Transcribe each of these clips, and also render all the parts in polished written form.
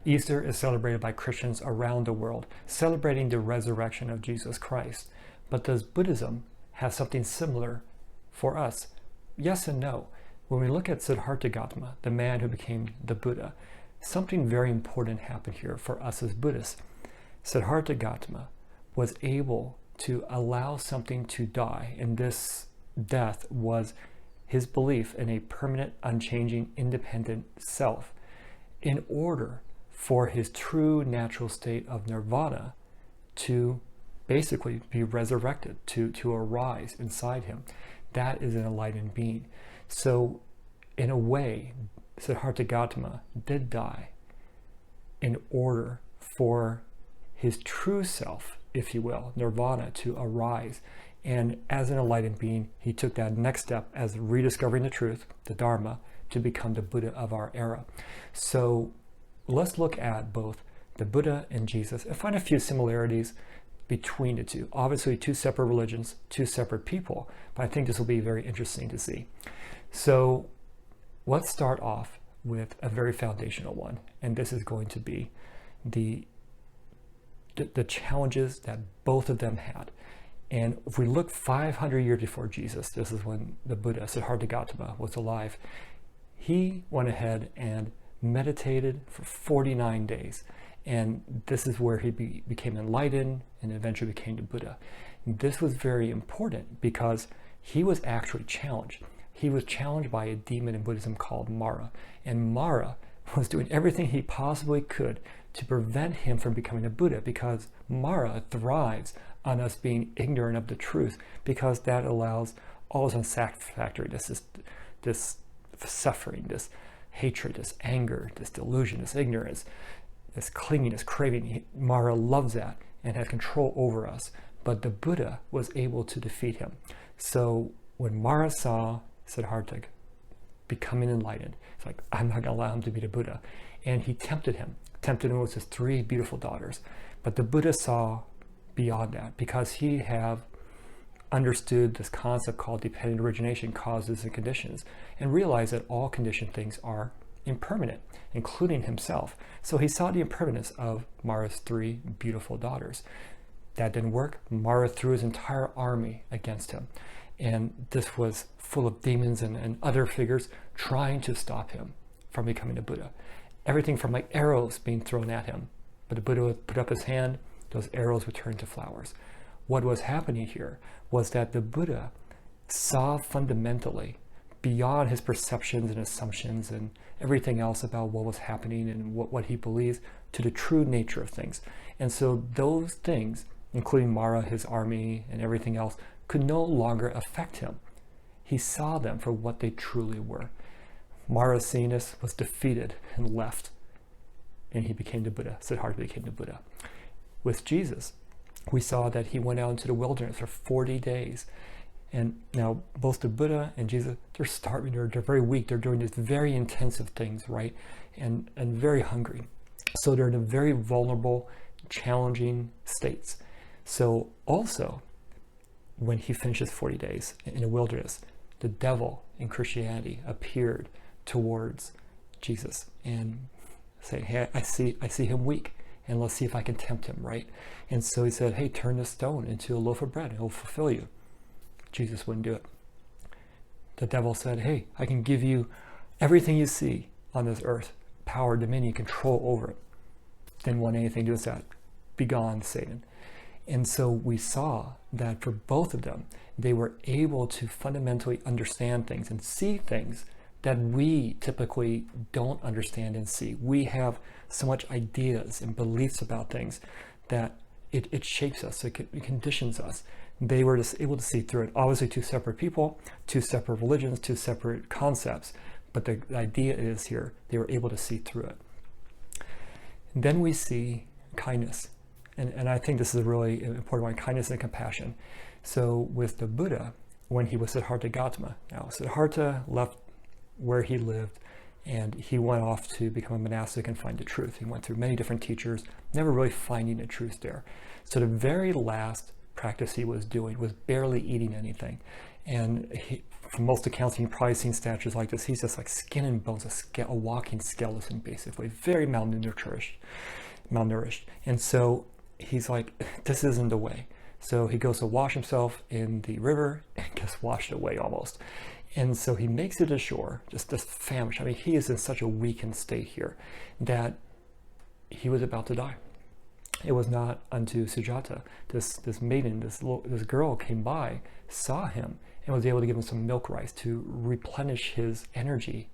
Easter is celebrated by Christians around the world, celebrating the resurrection of Jesus Christ. But does Buddhism have something similar for us? Yes and no. When we look at Siddhartha Gautama, the man who became the Buddha, something very important happened here for us as Buddhists. Siddhartha Gautama was able to allow something to die, and this death was his belief in a permanent, unchanging, independent self, in order for his true natural state of nirvana to basically be resurrected, to arise inside him. That is an enlightened being. So in a way, Siddhartha Gautama did die in order for his true self, if you will, nirvana, to arise. And as an enlightened being, he took that next step as rediscovering the truth, the Dharma, to become the Buddha of our era. So let's look at both the Buddha and Jesus and find a few similarities between the two. Obviously, two separate religions, two separate people, but I think this will be very interesting to see. So let's start off with a very foundational one, and this is going to be the challenges that both of them had. And if we look 500 years before Jesus, this is when the Buddha, Siddhartha Gautama, was alive. He went ahead and meditated for 49 days. And this is where he became enlightened and eventually became the Buddha. This was very important because he was actually challenged. He was challenged by a demon in Buddhism called Mara. And Mara was doing everything he possibly could to prevent him from becoming a Buddha, because Mara thrives on us being ignorant of the truth, because that allows all this unsatisfactoriness, this suffering, this hatred, this anger, this delusion, this ignorance, this clinging, this craving. Mara loves that and has control over us. But the Buddha was able to defeat him. So when Mara saw Siddhartha becoming enlightened, it's like, I'm not going to allow him to be the Buddha. And he tempted him with his 3 beautiful daughters. But the Buddha saw beyond that, because he have understood this concept called dependent origination, causes and conditions, and realized that all conditioned things are impermanent, including himself. So he saw the impermanence of Mara's 3 beautiful daughters. That didn't work. Mara threw his entire army against him. And this was full of demons and other figures trying to stop him from becoming a Buddha. Everything from like arrows being thrown at him. But the Buddha would put up his hand, those arrows would turn to flowers. What was happening here was that the Buddha saw fundamentally beyond his perceptions and assumptions and everything else about what was happening and what he believes, to the true nature of things. And so those things, including Mara, his army, and everything else, could no longer affect him. He saw them for what they truly were. Mara, seeing this, was defeated and left, and he became the Buddha. Siddhartha became the Buddha. With Jesus, we saw that he went out into the wilderness for 40 days. And now both the Buddha and Jesus, they're starving, they're very weak, they're doing these very intensive things, right? And very hungry. So they're in a very vulnerable, challenging states. So also, when he finishes 40 days in the wilderness, the devil in Christianity appeared towards Jesus and say, hey, I see him weak, and let's see if I can tempt him, right? And so he said, hey, turn this stone into a loaf of bread, and it'll fulfill you. Jesus wouldn't do it. The devil said, hey, I can give you everything you see on this earth, power, dominion, control over it. Didn't want anything to do with that. Begone, Satan. And so we saw that for both of them, they were able to fundamentally understand things and see things that we typically don't understand and see. We have so much ideas and beliefs about things that it shapes us, it conditions us. They were just able to see through it. Obviously, 2 separate people, 2 separate religions, 2 separate concepts, but the idea is here, they were able to see through it. And then we see kindness. And I think this is a really important one, kindness and compassion. So with the Buddha, when he was Siddhartha Gautama, now Siddhartha left where he lived and he went off to become a monastic and find the truth. He went through many different teachers, never really finding the truth there. So the very last practice he was doing was barely eating anything. And from most accounts, you've probably seen statues like this. He's just like skin and bones, a walking skeleton, basically, very malnourished. And so he's like, this isn't the way. So he goes to wash himself in the river and gets washed away almost. And so he makes it ashore, just famished. I mean, he is in such a weakened state here that he was about to die. It was not unto Sujata, this maiden, this girl came by, saw him, and was able to give him some milk rice to replenish his energy.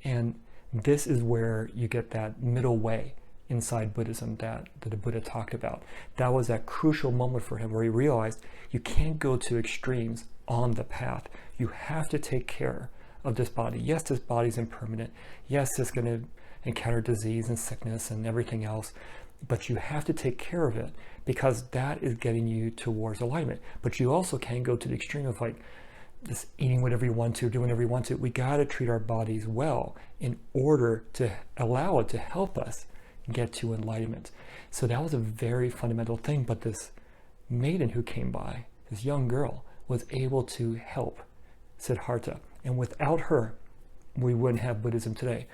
And this is where you get that middle way inside Buddhism that the Buddha talked about. That was that crucial moment for him where he realized you can't go to extremes on the path. You have to take care of this body. Yes, this body is impermanent. Yes, it's going to encounter disease and sickness and everything else, but you have to take care of it because that is getting you towards alignment. But you also can't go to the extreme of like just eating whatever you want to, doing whatever you want to. We got to treat our bodies well in order to allow it to help us get to enlightenment. So that was a very fundamental thing. But this maiden who came by, this young girl, was able to help Siddhartha. And without her, we wouldn't have Buddhism today.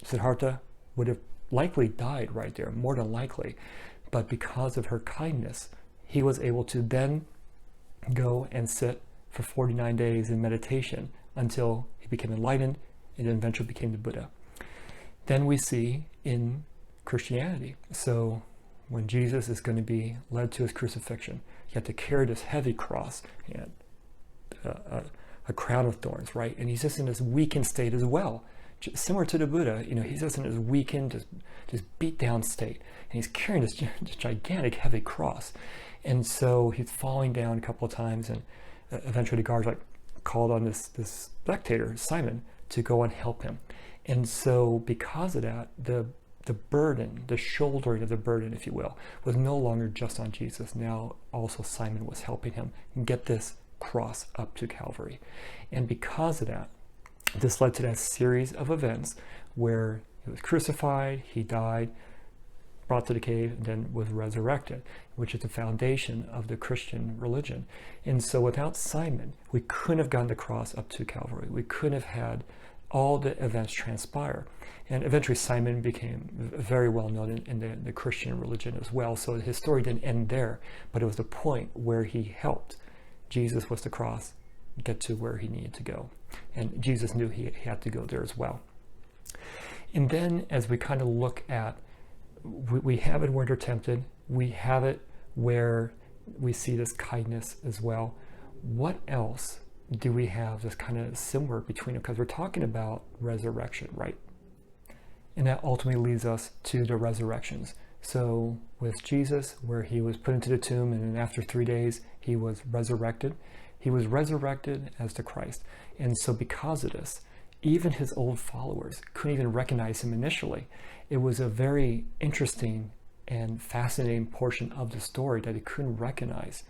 Siddhartha would have likely died right there, more than likely. But because of her kindness, he was able to then go and sit for 49 days in meditation until he became enlightened and then eventually became the Buddha. Then we see in Christianity, so when Jesus is going to be led to his crucifixion, he had to carry this heavy cross and a crown of thorns, right? And he's just in this weakened state as well. Similar to the Buddha, he's just in this weakened, just beat down state. And he's carrying this gigantic heavy cross. And so he's falling down a couple of times, and eventually the guards called on this spectator, Simon, to go and help him. And so because of that, the burden, the shouldering of the burden, if you will, was no longer just on Jesus. Now also Simon was helping him get this cross up to Calvary. And because of that, this led to that series of events where he was crucified, he died, brought to the cave, and then was resurrected, which is the foundation of the Christian religion. And so without Simon, we couldn't have gotten the cross up to Calvary. We couldn't have had all the events transpire. And eventually Simon became very well known in the Christian religion as well. So his story didn't end there, but it was the point where he helped Jesus with the cross get to where he needed to go. And Jesus knew he had to go there as well. And then as we kind of look at, we have it where they're tempted, we have it where we see this kindness as well. What else do we have that's kind of similar between them? Because we're talking about resurrection, right? And that ultimately leads us to the resurrections. So with Jesus, where he was put into the tomb, and then after 3 days, he was resurrected. He was resurrected as the Christ. And so because of this, even his old followers couldn't even recognize him initially. It was a very interesting and fascinating portion of the story that they couldn't recognize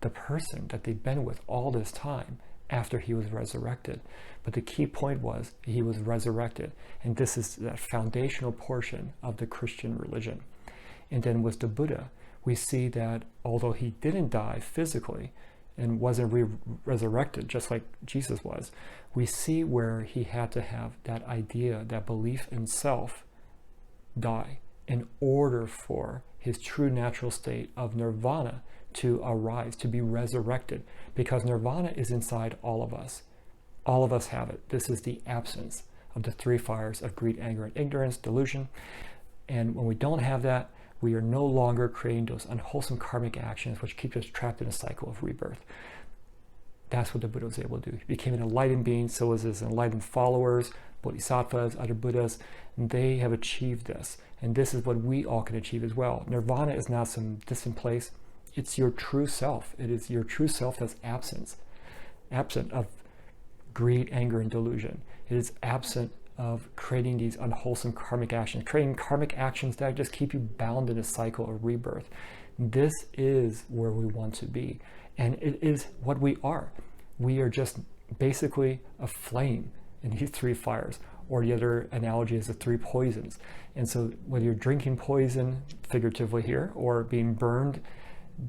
the person that they'd been with all this time after he was resurrected. But the key point was he was resurrected. And this is that foundational portion of the Christian religion. And then with the Buddha, we see that although he didn't die physically and wasn't resurrected just like Jesus was, we see where he had to have that idea, that belief in self die in order for his true natural state of nirvana to arise, to be resurrected, because nirvana is inside all of us. All of us have it. This is the absence of the three fires of greed, anger, and ignorance, delusion. And when we don't have that, we are no longer creating those unwholesome karmic actions which keep us trapped in a cycle of rebirth. That's what the Buddha was able to do. He became an enlightened being, so was his enlightened followers, bodhisattvas, other Buddhas, and they have achieved this. And this is what we all can achieve as well. Nirvana is not some distant place. It's your true self. It is your true self that's absent of greed, anger, and delusion. It is absent of creating these unwholesome karmic actions, creating karmic actions that just keep you bound in a cycle of rebirth. This is where we want to be. And it is what we are. We are just basically a flame in these three fires, or the other analogy is the three poisons. And so whether you're drinking poison, figuratively here, or being burned,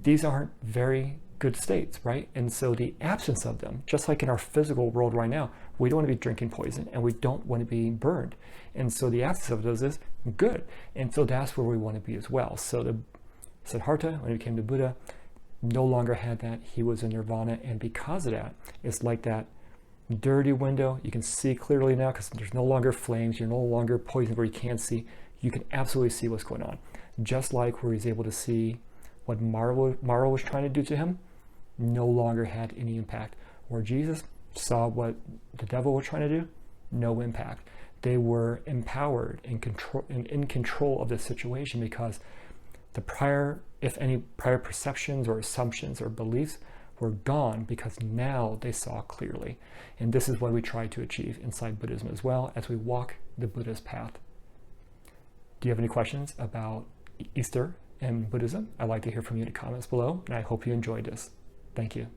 these aren't very good states, right? And so the absence of them, just like in our physical world right now, we don't want to be drinking poison and we don't want to be burned. And so the absence of those is good. And so that's where we want to be as well. So the Siddhartha, when he became the Buddha, no longer had that. He was in nirvana. And because of that, it's like that dirty window. You can see clearly now because there's no longer flames. You're no longer poisoned where you can't see. You can absolutely see what's going on. Just like where he's able to see what Mara was trying to do to him, no longer had any impact. Where Jesus saw what the devil was trying to do, no impact. They were empowered and in control of the situation because the prior, if any prior perceptions or assumptions or beliefs were gone because now they saw clearly. And this is what we try to achieve inside Buddhism as well as we walk the Buddhist path. Do you have any questions about Easter and Buddhism? I'd like to hear from you in the comments below, and I hope you enjoyed this. Thank you.